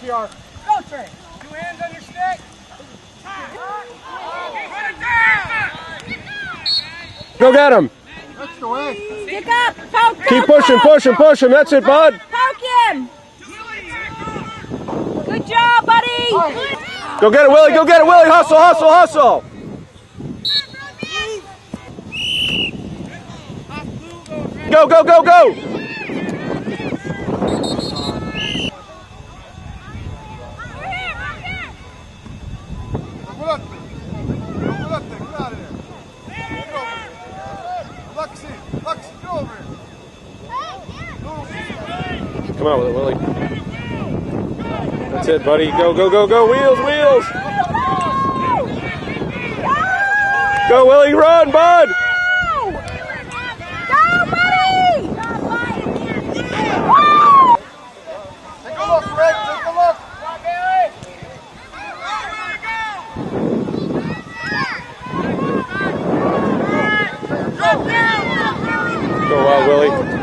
you are. Go, Trey. 2 hands on your stick. Go get him. That's the way. Pick up. Poke. Keep pushing, push him, push him. That's it, bud. Poke him. Good job, buddy. Go get it, Willie. Go get it, Willie. Hustle, hustle, hustle. Go, go, go, go. Come on with it, Willie. That's it, buddy. Go, go, go, go. Wheels, wheels. Go, Willie. Run, bud. Go wild, Willie.